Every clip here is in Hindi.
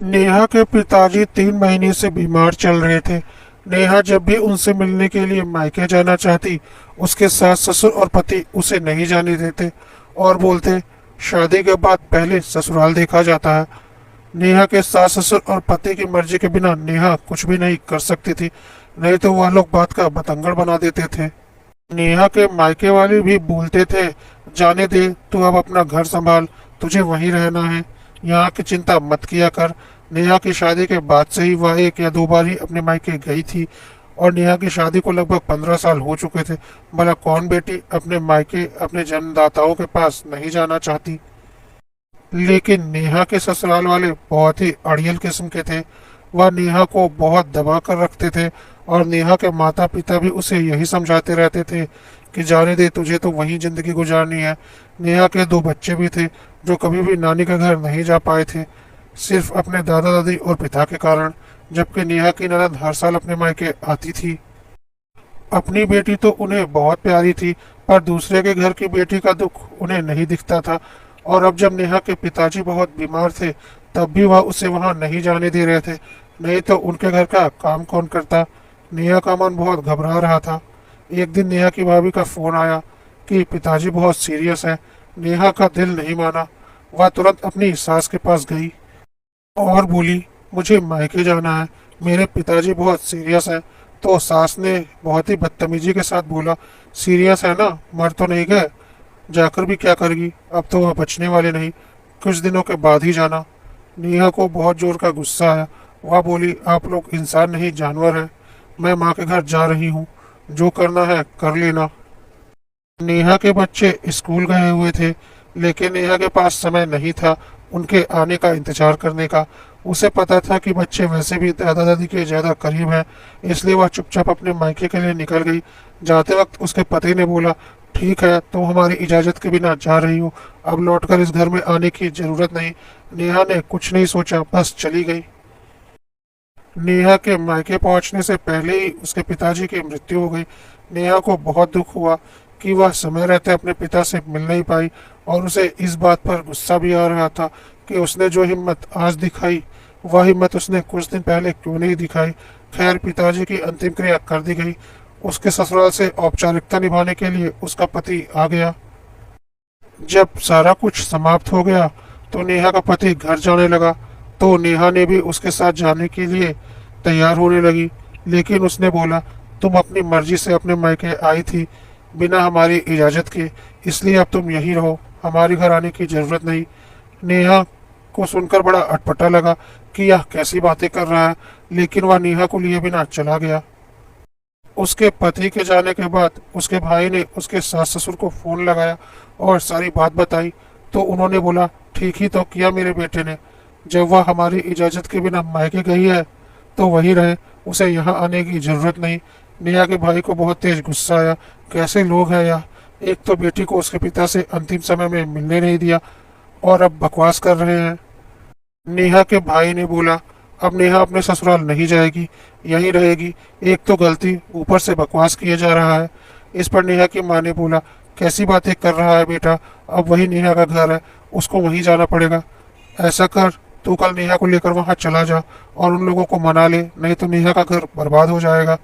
नेहा के पिताजी 3 महीने से बीमार चल रहे थे। नेहा जब भी उनसे मिलने के लिए मायके जाना चाहती, उसके सास ससुर और पति उसे नहीं जाने देते और बोलते शादी के बाद पहले ससुराल देखा जाता है। नेहा के सास ससुर और पति की मर्जी के बिना नेहा कुछ भी नहीं कर सकती थी, नहीं तो वह लोग बात का बतंगड़ बना देते थे। नेहा के मायके वाले भी बोलते थे, जाने दे, तू अब अपना घर संभाल, तुझे वहीं रहना है, यहाँ की चिंता मत किया कर। नेहा की शादी के बाद से ही वह 1 या 2 बार ही अपने मायके गई थी और नेहा की शादी को लगभग 15 साल हो चुके थे। भला कौन बेटी अपने मायके अपने जन्मदाताओं के पास नहीं जाना चाहती। लेकिन नेहा के ससुराल वाले बहुत ही अड़ियल किस्म के थे। वह नेहा को बहुत दबा कर रखते थे और नेहा के माता पिता भी उसे यही समझाते रहते थे कि जाने दे, तुझे तो वहीं जिंदगी गुजारनी है। नेहा के 2 बच्चे भी थे जो कभी भी नानी के घर नहीं जा पाए थे, सिर्फ अपने दादा दादी और पिता के कारण, जबकि नेहा की ननद हर साल अपने मायके आती थी। अपनी बेटी तो उन्हें बहुत प्यारी थी, पर दूसरे के घर की बेटी का दुख उन्हें नहीं दिखता था। और अब जब नेहा के पिताजी बहुत बीमार थे, तब भी वह उसे वहां नहीं जाने दे रहे थे, नहीं तो उनके घर का काम कौन करता। नेहा का मन बहुत घबरा रहा था। एक दिन नेहा की भाभी का फोन आया कि पिताजी बहुत सीरियस है। नेहा का दिल नहीं माना। वह तुरंत अपनी सास के पास गई और बोली, मुझे मायके जाना है, मेरे पिताजी बहुत सीरियस हैं। तो सास ने बहुत ही बदतमीजी के साथ बोला, सीरियस है ना, मर तो नहीं गए, जाकर भी क्या करेगी, अब तो वह बचने वाले नहीं, कुछ दिनों के बाद ही जाना। नेहा को बहुत जोर का गुस्सा आया। वह बोली, आप लोग इंसान नहीं जानवर हैं, मैं माँ के घर जा रही हूँ, जो करना है कर लेना। नेहा के बच्चे स्कूल गए हुए थे, लेकिन नेहा के पास समय नहीं था उनके आने का इंतजार करने का। उसे पता था कि बच्चे वैसे भी दादा दादी के ज्यादा करीब हैं, इसलिए वह चुपचाप अपने मायके के लिए निकल गई। जाते वक्त उसके पति ने बोला, ठीक है, तुम हमारी इजाजत के बिना जा रही हो, अब लौटकर इस घर में आने की जरूरत नहीं। नेहा ने कुछ नहीं सोचा, बस चली गई। नेहा के मायके पहुंचने से पहले ही उसके पिताजी की मृत्यु हो गई। नेहा को बहुत दुख हुआ कि वह समय रहते अपने पिता से मिल नहीं पाई और उसे इस बात पर गुस्सा भी आ रहा था कि उसने जो हिम्मत आज दिखाई, वह हिम्मत उसने कुछ दिन पहले क्यों नहीं दिखाई। खैर, पिताजी की अंतिम क्रिया कर दी गई। उसके ससुराल से औपचारिकता निभाने के लिए उसका पति आ गया। जब सारा कुछ समाप्त हो गया तो नेहा का पति घर जाने लगा, तो नेहा ने भी उसके साथ जाने के लिए तैयार होने लगी। लेकिन उसने बोला, तुम अपनी मर्जी से अपने मायके आई थी बिना हमारी इजाजत के, इसलिए अब तुम यहीं रहो, हमारे घर आने की जरूरत नहीं। नेहा को सुनकर बड़ा अटपटा लगा कि यह कैसी बातें कर रहा है, लेकिन वह नेहा को लिए बिना चला गया। उसके पति के जाने के बाद उसके भाई ने उसके सास ससुर को फोन लगाया और सारी बात बताई, तो उन्होंने बोला, ठीक ही तो किया मेरे बेटे ने, जब वह हमारी इजाजत के बिना मायके गई है तो वहीं रहे, उसे यहाँ आने की जरूरत नहीं। नेहा के भाई को बहुत तेज गुस्सा आया, कैसे लोग हैं यह, एक तो बेटी को उसके पिता से अंतिम समय में मिलने नहीं दिया और अब बकवास कर रहे हैं। नेहा के भाई ने बोला, अब नेहा अपने ससुराल नहीं जाएगी, यहीं रहेगी, एक तो गलती, ऊपर से बकवास किया जा रहा है। इस पर नेहा की माँ ने बोला, कैसी बातें कर रहा है बेटा, अब वही नेहा का घर है, उसको वहीं जाना पड़ेगा। ऐसा कर, तू कल नेहा को लेकर वहां चला जा और उन लोगों को मना ले, नहीं तो नेहा का घर बर्बाद हो जाएगा।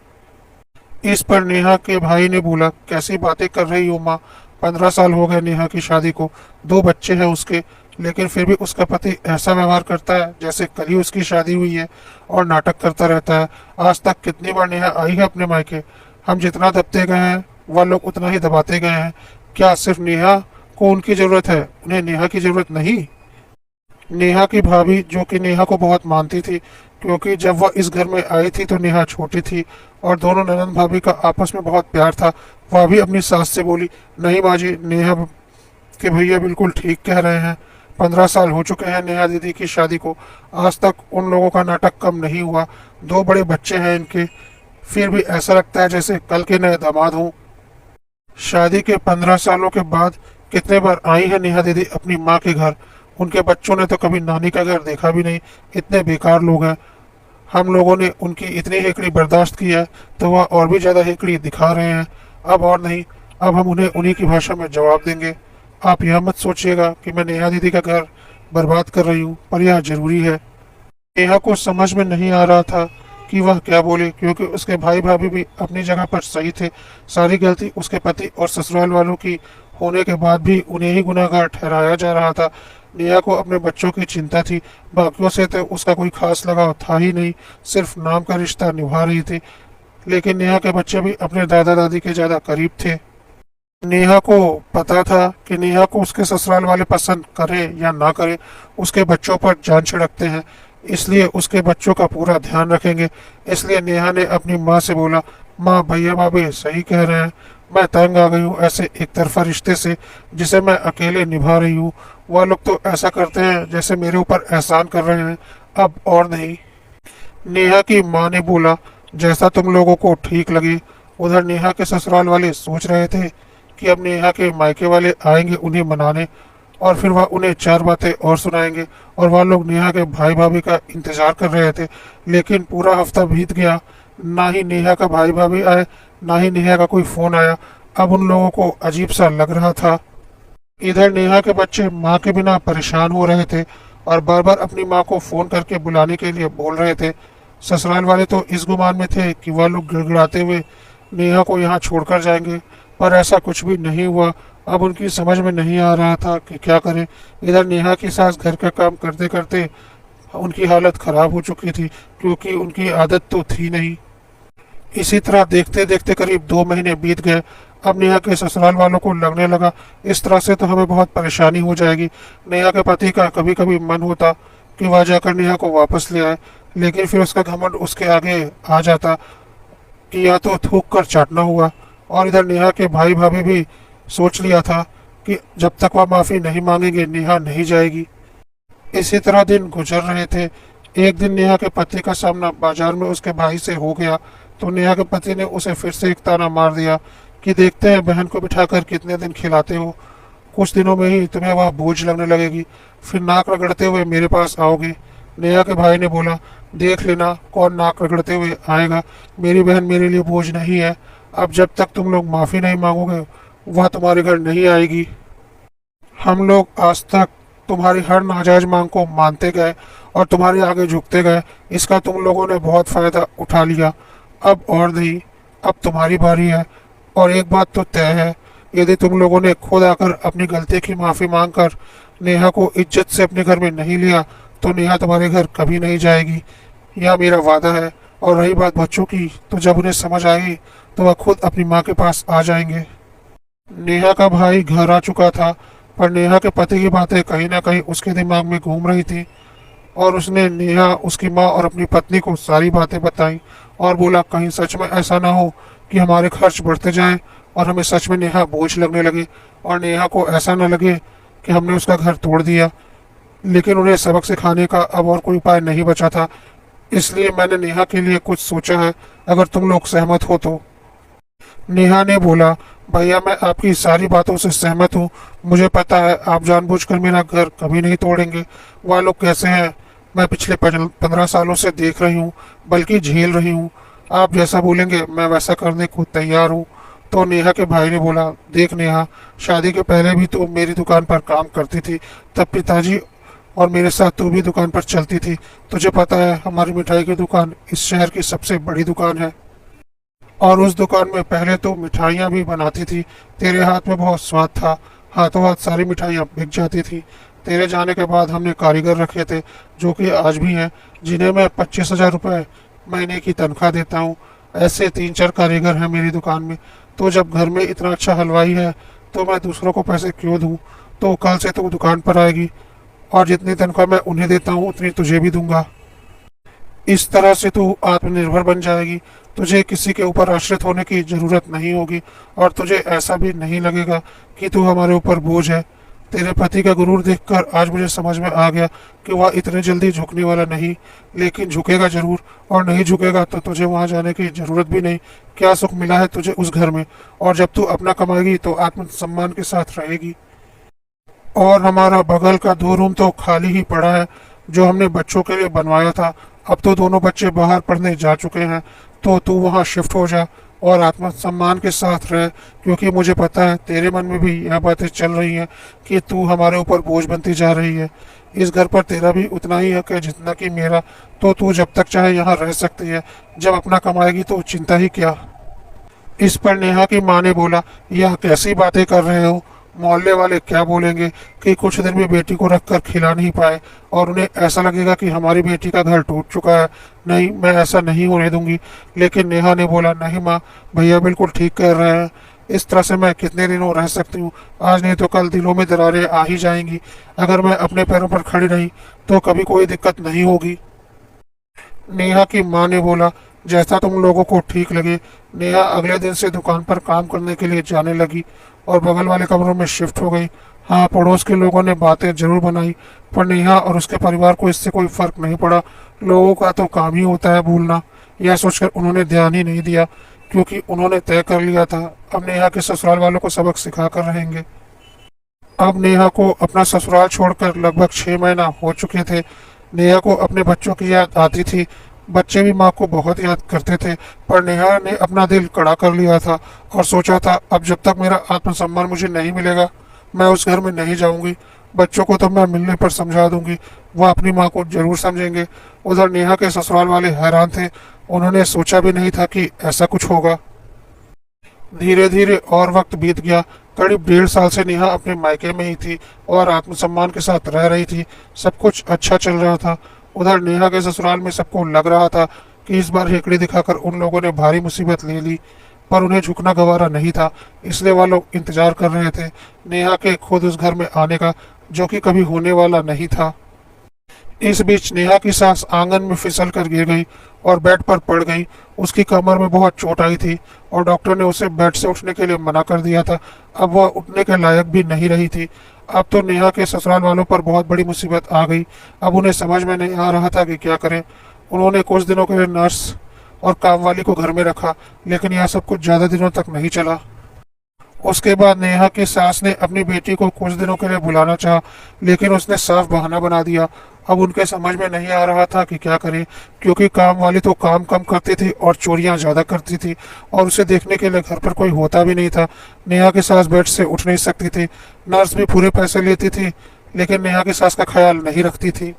इस पर नेहा के भाई ने बोला, कैसी बातें कर रही हो माँ, 15 साल हो गए नेहा की शादी को, 2 बच्चे हैं उसके, लेकिन फिर भी उसका पति ऐसा व्यवहार करता है जैसे कल ही उसकी शादी हुई है और नाटक करता रहता है। आज तक कितनी बार नेहा आई है अपने मायके, हम जितना दबते गए हैं वह लोग उतना ही दबाते गए हैं। क्या सिर्फ नेहा को उनकी जरूरत है, उन्हें नेहा की जरूरत नहीं? नेहा की भाभी, जो कि नेहा को बहुत मानती थी, क्योंकि जब वह इस घर में आई थी तो नेहा छोटी थी और दोनों ननद भाभी का आपस में बहुत प्यार था, वह भी अपनी सास से बोली, नहीं माँ जी, नेहा के भैया बिल्कुल ठीक कह रहे हैं, 15 साल हो चुके हैं नेहा दीदी की शादी को, आज तक उन लोगों का नाटक कम नहीं हुआ, 2 बड़े बच्चे हैं इनके, फिर भी ऐसा लगता है जैसे कल के नए दामाद हों। शादी के 15 सालों के बाद कितने बार आई है नेहा दीदी अपनी माँ के घर, उनके बच्चों ने तो कभी नानी का घर देखा भी नहीं, इतने बेकार लोग हैं। हम लोगों ने उनकी इतनी हेकड़ी बर्दाश्त की है तो वह और भी ज्यादा हेकड़ी दिखा रहे हैं। अब और नहीं, अब हम उन्हें उन्हीं की भाषा में जवाब देंगे। आप यह मत सोचिएगा कि मैं नेहा दीदी का घर बर्बाद कर रही हूँ, पर यह जरूरी है। नेहा को समझ में नहीं आ रहा था कि वह क्या बोले, क्योंकि उसके भाई भाभी भी अपनी जगह पर सही थे। सारी गलती उसके पति और ससुराल वालों की होने के बाद भी उन्हें ही गुनहगार ठहराया जा रहा था। नेहा को अपने बच्चों की चिंता थी, बाकियों से तो उसका कोई खास लगाव था ही नहीं, सिर्फ नाम का रिश्ता निभा रही थी। लेकिन नेहा के बच्चे भी अपने दादा दादी के ज्यादा करीब थे। नेहा को पता था कि नेहा को उसके ससुराल वाले पसंद करें या ना करें, उसके बच्चों पर जान छिड़कते हैं, इसलिए उसके बच्चों का पूरा ध्यान रखेंगे। इसलिए नेहा ने अपनी माँ से बोला, माँ भैया भाभी सही कह रहे हैं, मैं तंग आ गई हूँ ऐसे एक तरफा रिश्ते से जिसे मैं अकेले निभा रही हूँ। वह लोग तो ऐसा करते हैं जैसे मेरे ऊपर एहसान कर रहे हैं, अब और नहीं। नेहा की माँ ने बोला, जैसा तुम लोगों को ठीक लगे। उधर नेहा के ससुराल वाले सोच रहे थे कि अब नेहा के मायके वाले आएंगे उन्हें मनाने, और फिर वह उन्हें चार बातें और सुनाएंगे, और वह लोग नेहा के भाई भाभी का इंतजार कर रहे थे। लेकिन पूरा हफ्ता बीत गया, ना ही नेहा का भाई भाभी आए, ना ही नेहा का कोई फोन आया। अब उन लोगों को अजीब सा लग रहा था। इधर नेहा के बच्चे माँ के बिना परेशान हो रहे थे और बार बार अपनी माँ को फोन करके बुलाने के लिए बोल रहे थे। ससुराल वाले तो इस गुमान में थे कि वह लोग गिड़गिड़ाते हुए नेहा को यहाँ छोड़कर जाएंगे, पर ऐसा कुछ भी नहीं हुआ। अब उनकी समझ में नहीं आ रहा था कि क्या करें। इधर नेहा की सास घर का काम करते करते उनकी हालत खराब हो चुकी थी, क्योंकि उनकी आदत तो थी नहीं। इसी तरह देखते देखते करीब 2 महीने बीत गए। अब नेहा के ससुराल वालों को लगने लगा, इस तरह से तो हमें बहुत परेशानी हो जाएगी। नेहा के पति का कभी कभी मन होता कि वह जाकर नेहा को वापस ले आए, लेकिन फिर उसका घमंड उसके आगे आ जाता कि या तो थूक कर चाटना हुआ। और इधर नेहा के भाई भाभी भी सोच लिया था कि जब तक वह माफी नहीं मांगेंगे नेहा नहीं जाएगी। इसी तरह दिन गुजर रहे थे। एक दिन नेहा के पति का सामना बाजार में उसके भाई से हो गया, तो नेहा के पति ने उसे फिर से एक ताना मार दिया कि देखते हैं बहन को बिठाकर कितने दिन खिलाते हो, कुछ दिनों में ही तुम्हें वह बोझ लगने लगेगी, फिर नाक रगड़ते हुए मेरे पास आओगे। नेहा के भाई ने बोला, देख लेना कौन नाक रगड़ते हुए आएगा, मेरी बहन मेरे लिए बोझ नहीं है। अब जब तक तुम लोग माफी नहीं मांगोगे वह तुम्हारे घर नहीं आएगी। हम लोग आज तक तुम्हारी हर नाजायज मांग को मानते गए और तुम्हारे आगे झुकते गए, इसका तुम लोगों ने बहुत फायदा उठा लिया। अब और नहीं, अब तुम्हारी बारी है। और एक बात तो तय है, यदि तुम लोगों ने खुद आकर अपनी गलती की माफी मांगकर नेहा को इज्जत से अपने घर में नहीं लिया तो नेहा तुम्हारे घर कभी नहीं जाएगी, यह मेरा वादा है। और रही बात बच्चों की, तो जब उन्हें समझ आएगी तो वह खुद अपनी माँ के पास आ जाएंगे। नेहा का भाई घर आ चुका था, पर नेहा के पति की बातें कहीं ना कहीं उसके दिमाग में घूम रही थी, और उसने नेहा, उसकी माँ और अपनी पत्नी को सारी बातें बताई और बोला, कहीं सच में ऐसा ना हो कि हमारे खर्च बढ़ते जाएं और हमें सच में नेहा बोझ लगने लगे, और नेहा को ऐसा ना लगे कि हमने उसका घर तोड़ दिया। लेकिन उन्हें सबक सिखाने का अब और कोई उपाय नहीं बचा था, इसलिए मैंने नेहा के लिए कुछ सोचा है, अगर तुम लोग सहमत हो तो। नेहा ने बोला, भैया मैं आपकी सारी बातों से सहमत हूँ, मुझे पता है आप जानबूझकर मेरा घर कभी नहीं तोड़ेंगे। वह लोग कैसे हैं मैं पिछले 15 सालों से देख रही हूँ, बल्कि झेल रही हूँ। आप जैसा बोलेंगे मैं वैसा करने को तैयार हूँ। तो नेहा के भाई ने बोला, देख नेहा, शादी के पहले भी तू मेरी दुकान पर काम करती थी, तब पिताजी और मेरे साथ तू भी दुकान पर चलती थी। तुझे पता है हमारी मिठाई की दुकान इस शहर की सबसे बड़ी दुकान है, और उस दुकान में पहले तो मिठाइयाँ भी बनाती थी। तेरे हाथ में बहुत स्वाद था, हाथों हाथ सारी मिठाइयाँ बिक जाती थी। तेरे जाने के बाद हमने कारीगर रखे थे, जो कि आज भी हैं, जिन्हें मैं 25,000 रुपये महीने की तनख्वाह देता हूँ। ऐसे 3-4 कारीगर हैं मेरी दुकान में। तो जब घर में इतना अच्छा हलवाई है तो मैं दूसरों को पैसे क्यों दूँ। तो कल से तू दुकान पर आएगी, और जितनी तनख्वाह मैं उन्हें देता हूँ उतनी तुझे भी दूंगा। इस तरह से तू आत्मनिर्भर बन जाएगी, तुझे किसी के ऊपर आश्रित होने की जरूरत नहीं होगी, और तुझे ऐसा भी नहीं लगेगा कि तू हमारे ऊपर बोझ है। तेरे पति का गुरूर देखकर आज मुझे समझ में आ गया कि वह इतने जल्दी झुकने वाला नहीं, लेकिन झुकेगा जरूर, और नहीं झुकेगा तो तुझे वहां जाने की जरूरत भी नहीं। क्या सुख मिला है तुझे उस घर में, और जब तू अपना कमाएगी तो आत्मसम्मान के साथ रहेगी। और हमारा बगल का 2 रूम तो खाली ही पड़ा है, जो हमने बच्चों के लिए बनवाया था। अब तो दोनों बच्चे बाहर पढ़ने जा चुके हैं, तो तू वहाँ शिफ्ट हो जा। और आत्मसम्मान के साथ रह, क्योंकि मुझे पता है तेरे मन में भी यह बातें चल रही हैं कि तू हमारे ऊपर बोझ बनती जा रही है। इस घर पर तेरा भी उतना ही हक है जितना कि मेरा, तो तू जब तक चाहे यहाँ रह सकती है, जब अपना कमाएगी तो चिंता ही क्या। इस पर नेहा की माँ ने बोला, यह कैसी बातें कर रहे हो, मोहल्ले वाले क्या बोलेंगे कि कुछ दिन भी बेटी को रख कर खिला नहीं पाए और उन्हें ऐसा लगेगा कि हमारी बेटी का घर टूट चुका है। नहीं, मैं ऐसा नहीं होने दूंगी। लेकिन नेहा ने बोला, नहीं माँ, भैया बिल्कुल ठीक कह रहे हैं। इस तरह से मैं कितने दिनों रह सकती हूँ, आज नहीं तो कल दिलों में दरारें आ ही जाएंगी। अगर मैं अपने पैरों पर खड़ी रही तो कभी कोई दिक्कत नहीं होगी। नेहा की माँ ने बोला, जैसा तुम लोगों को ठीक लगे। नेहा अगले दिन से दुकान पर काम करने के लिए जाने लगी और बगल वाले कमरों में शिफ्ट हो गई। हाँ, पड़ोस के लोगों ने बातें जरूर बनाई, पर नेहा और उसके परिवार को इससे कोई फर्क नहीं पड़ा। लोगों का तो काम ही होता है भूलना। यह सोचकर उन्होंने ध्यान ही नहीं दिया, क्योंकि उन्होंने तय कर लिया था अब नेहा के ससुराल वालों को सबक सिखा कर रहेंगे। अब नेहा को अपना ससुराल छोड़कर लगभग 6 महीना हो चुके थे। नेहा को अपने बच्चों की याद आती थी। बच्चे भी माँ को बहुत याद करते थे, पर नेहा ने अपना दिल कड़ा कर लिया था और सोचा था अब जब तक मेरा आत्मसम्मान मुझे नहीं मिलेगा, मैं उस घर में नहीं जाऊंगी। बच्चों को तो मैं मिलने पर समझा दूंगी, वह अपनी माँ को जरूर समझेंगे। उधर नेहा के ससुराल वाले हैरान थे, उन्होंने सोचा भी नहीं था कि ऐसा कुछ होगा। धीरे धीरे और वक्त बीत गया। करीब 1.5 साल से नेहा अपने मायके में ही थी और आत्मसम्मान के साथ रह रही थी। सब कुछ अच्छा चल रहा था। उधर नेहा के ससुराल में सबको लग रहा था कि इस बार हेकड़ी दिखाकर उन लोगों ने भारी मुसीबत ले ली, पर उन्हें झुकना गवारा नहीं था, इसलिए वह लोग इंतजार कर रहे थे नेहा के खुद उस घर में आने का, जो कि कभी होने वाला नहीं था। इस बीच नेहा की सास आंगन में फिसल कर गिर गई और बेड पर पड़ गई। उसकी कमर में बहुत चोट आई थी और डॉक्टर ने उसे बेड से उठने के लिए मना कर दिया था। अब वह उठने के लायक भी नहीं रही थी। अब तो नेहा के ससुराल वालों पर बहुत बड़ी मुसीबत आ गई। अब उन्हें समझ में नहीं आ रहा था कि क्या करें। उन्होंने कुछ दिनों के लिए नर्स और कामवाली को घर में रखा, लेकिन यह सब कुछ ज्यादा दिनों तक नहीं चला। उसके बाद नेहा की सास ने अपनी बेटी को कुछ दिनों के लिए बुलाना चाहा, लेकिन उसने साफ बहाना बना दिया। अब उनके समझ में नहीं आ रहा था कि क्या करें, क्योंकि काम वाली तो काम कम करती थी और चोरियां ज्यादा करती थी और उसे देखने के लिए घर पर कोई होता भी नहीं था। नेहा की सास बेड से उठ नहीं सकती थी। नर्स भी पूरे पैसे लेती थी, लेकिन नेहा की सास का ख्याल नहीं रखती थी।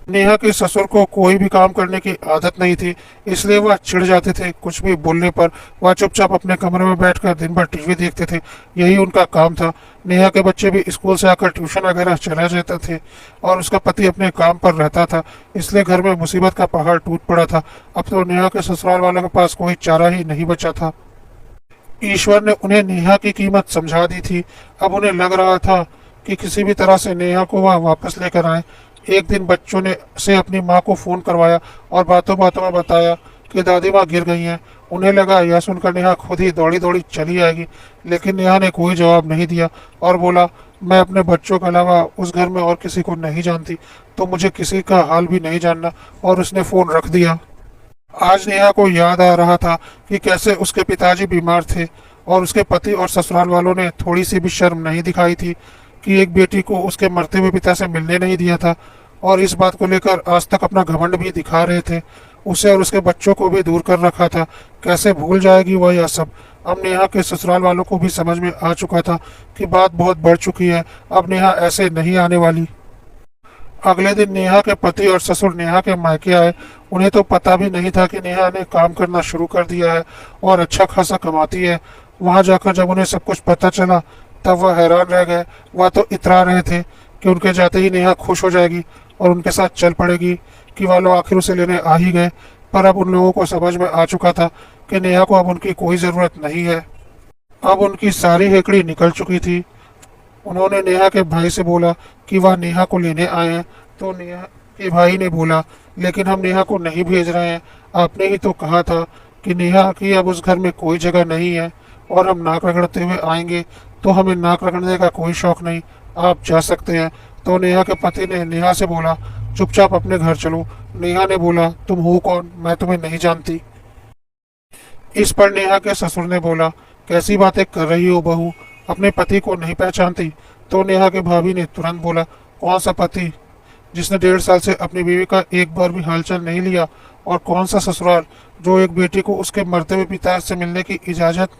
नेहा के ससुर को कोई भी काम करने की आदत नहीं थी, इसलिए वह चिढ़ जाते थे। कुछ भी बोलने पर वह चुपचाप अपने कमरे में बैठकर दिन भर टीवी देखते थे, यही उनका काम था। नेहा के बच्चे भी स्कूल से आकर ट्यूशन वगैरह चले जाते थे और उसका पति अपने काम पर रहता था, इसलिए घर में मुसीबत का पहाड़ टूट पड़ा था। अब तो नेहा के ससुराल वालों के पास कोई चारा ही नहीं बचा था। ईश्वर ने उन्हें नेहा की कीमत समझा दी थी। अब उन्हें लग रहा था कि किसी भी तरह से नेहा को वह वापस लेकर आए। एक दिन बच्चों ने से अपनी माँ को फोन करवाया और बातों बातों में बताया कि दादी माँ गिर गई हैं। उन्हें लगा यह सुनकर नेहा खुद ही दौड़ी दौड़ी चली आएगी, लेकिन नेहा ने कोई जवाब नहीं दिया और बोला, मैं अपने बच्चों के अलावा उस घर में और किसी को नहीं जानती, तो मुझे किसी का हाल भी नहीं जानना। और उसने फोन रख दिया। आज नेहा को याद आ रहा था कि कैसे उसके पिताजी बीमार थे और उसके पति और ससुराल वालों ने थोड़ी सी भी शर्म नहीं दिखाई थी कि एक बेटी को उसके मरते हुए पिता से मिलने नहीं दिया था, और इस बात को लेकर आज तक अपना घमंड भी दिखा रहे थे। उसे और उसके बच्चों को भी दूर कर रखा था। कैसे भूल जाएगी वह यह सब। अब नेहा के ससुराल वालों को भी समझ में आ चुका था कि बात बहुत बढ़ चुकी है। अब नेहा ऐसे नहीं आने वाली। अगले दिन नेहा के पति और ससुर नेहा के मायके आए। उन्हें तो पता भी नहीं था कि नेहा ने काम करना शुरू कर दिया है और अच्छा खासा कमाती है। वहां जाकर जब उन्हें सब कुछ पता चला तब वह हैरान रह गए। वह तो इतरा रहे थे कि उनके जाते ही नेहा खुश हो जाएगी और उनके साथ चल पड़ेगी, कि वह लोग आखिर उसे लेने आ ही गए। पर अब उन लोगों को समझ में आ चुका था कि नेहा को अब उनकी कोई जरूरत नहीं है। अब उनकी सारी हेकड़ी निकल चुकी थी। उन्होंने नेहा के भाई से बोला कि वह नेहा को लेने आए हैं, तो नेहा के भाई ने बोला, लेकिन हम नेहा को नहीं भेज रहे हैं। आपने ही तो कहा था कि नेहा की अब उस घर में कोई जगह नहीं है और हम नाक रगड़ते हुए आएंगे, तो हमें नाक रगड़ने का कोई शौक नहीं, आप जा सकते हैं। तो नेहा के पति ने नेहा से बोला, चुपचाप अपने घर चलो। नेहा ने बोला, तुम हो कौन, मैं तुम्हें नहीं जानती। इस पर नेहा के ससुर ने बोला, कैसी बातें कर रही हो बहू, अपने पति को नहीं पहचानती। तो नेहा के भाभी ने तुरंत बोला, कौन सा पति, जिसने 1.5 साल से अपनी बीवी का एक बार भी हालचाल नहीं लिया और कौन सा ससुराल जो एक बेटी को उसके मरते हुए पिता से मिलने की इजाज़त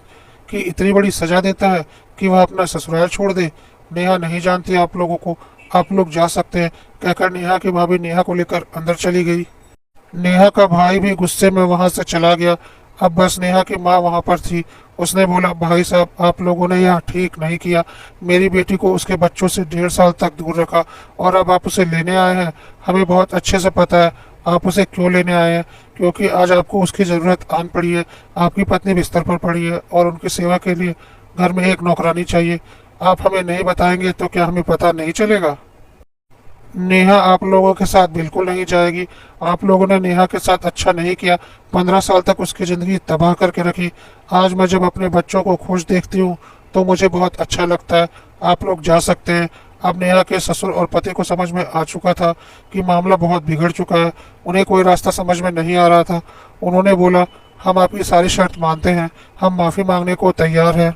की इतनी बड़ी सजा देता है कि वह अपना ससुराल छोड़ दे। नेहा नहीं जानती आप लोगों को, आप लोग जा सकते हैं, कहकर नेहा की भाभी नेहा को लेकर अंदर चली गई। नेहा का भाई भी गुस्से में वहां से चला गया। अब बस नेहा की माँ वहां पर थी। उसने बोला, भाई साहब, आप लोगों ने यह ठीक नहीं किया। मेरी बेटी को उसके बच्चों से 1.5 साल तक दूर रखा और अब आप उसे लेने आए हैं। हमें बहुत अच्छे से पता है आप उसे क्यों लेने आए हैं, क्योंकि आज आपको उसकी ज़रूरत आन पड़ी है। आपकी पत्नी बिस्तर पर पड़ी है और उनकी सेवा के लिए घर में एक नौकरानी चाहिए। आप हमें नहीं बताएंगे तो क्या हमें पता नहीं चलेगा? नेहा आप लोगों के साथ बिल्कुल नहीं जाएगी। आप लोगों ने नेहा के साथ अच्छा नहीं किया। 15 साल तक उसकी ज़िंदगी तबाह करके रखी। आज मैं जब अपने बच्चों को खुश देखती हूँ तो मुझे बहुत अच्छा लगता है। आप लोग जा सकते हैं। अब नेहा के ससुर और पति को समझ में आ चुका था कि मामला बहुत बिगड़ चुका है। उन्हें कोई रास्ता समझ में नहीं आ रहा था। उन्होंने बोला, हम आपकी सारी शर्त मानते हैं, हम माफ़ी मांगने को तैयार हैं।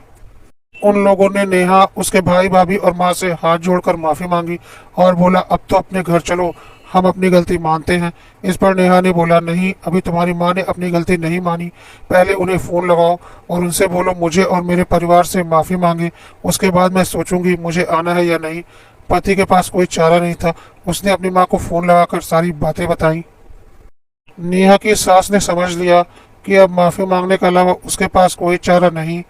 उन लोगों ने नेहा, उसके भाई भाभी और माँ से हाथ जोड़कर माफी मांगी और बोला, अब तो अपने घर चलो, हम अपनी गलती मानते हैं। इस पर नेहा ने बोला, नहीं, अभी तुम्हारी माँ ने अपनी गलती नहीं मानी। पहले उन्हें फ़ोन लगाओ और उनसे बोलो मुझे और मेरे परिवार से माफ़ी मांगे। उसके बाद मैं सोचूंगी मुझे आना है या नहीं। पति के पास कोई चारा नहीं था। उसने अपनी माँ को फ़ोन लगाकर सारी बातें बताई। नेहा की सास ने समझ लिया कि अब माफ़ी मांगने के अलावा उसके पास कोई चारा नहीं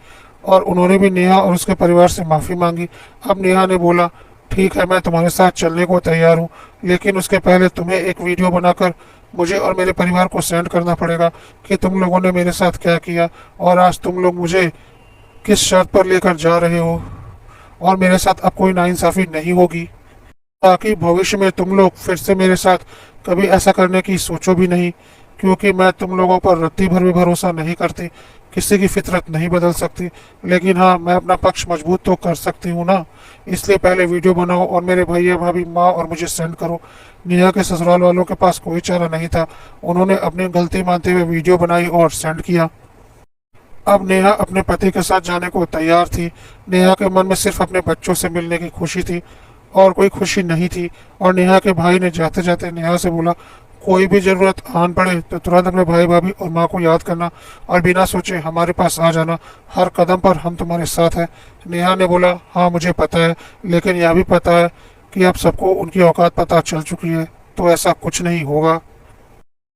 और उन्होंने भी नेहा और उसके परिवार से माफ़ी मांगी। अब नेहा ने बोला, ठीक है, मैं तुम्हारे साथ चलने को तैयार हूँ, लेकिन उसके पहले तुम्हें एक वीडियो बनाकर मुझे और मेरे परिवार को सेंड करना पड़ेगा कि तुम लोगों ने मेरे साथ क्या किया और आज तुम लोग मुझे किस शर्त पर लेकर जा रहे हो और मेरे साथ अब कोई नाइंसाफ़ी नहीं होगी, ताकि भविष्य में तुम लोग फिर से मेरे साथ कभी ऐसा करने की सोचो भी नहीं। क्योंकि मैं तुम लोगों पर रत्ती भर भी भरोसा नहीं करती। किसी की फितरत नहीं बदल सकती, लेकिन हाँ, मैं अपना पक्ष मजबूत तो कर सकती हूँ ना। इसलिए पहले वीडियो बनाओ और मेरे भैया भाभी माँ और मुझे सेंड करो। नेहा के ससुराल वालों के पास कोई चारा नहीं था। उन्होंने अपनी गलती मानते हुए वीडियो बनाई और सेंड किया। अब नेहा अपने पति के साथ जाने को तैयार थी। नेहा के मन में सिर्फ अपने बच्चों से मिलने की खुशी थी और कोई खुशी नहीं थी। और नेहा के भाई ने जाते जाते नेहा से बोला, कोई भी ज़रूरत आन पड़े तो तुरंत अपने भाई भाभी और माँ को याद करना और बिना सोचे हमारे पास आ जाना। हर कदम पर हम तुम्हारे साथ हैं। नेहा ने बोला, हाँ मुझे पता है, लेकिन यह भी पता है कि अब सबको उनकी औकात पता चल चुकी है, तो ऐसा कुछ नहीं होगा।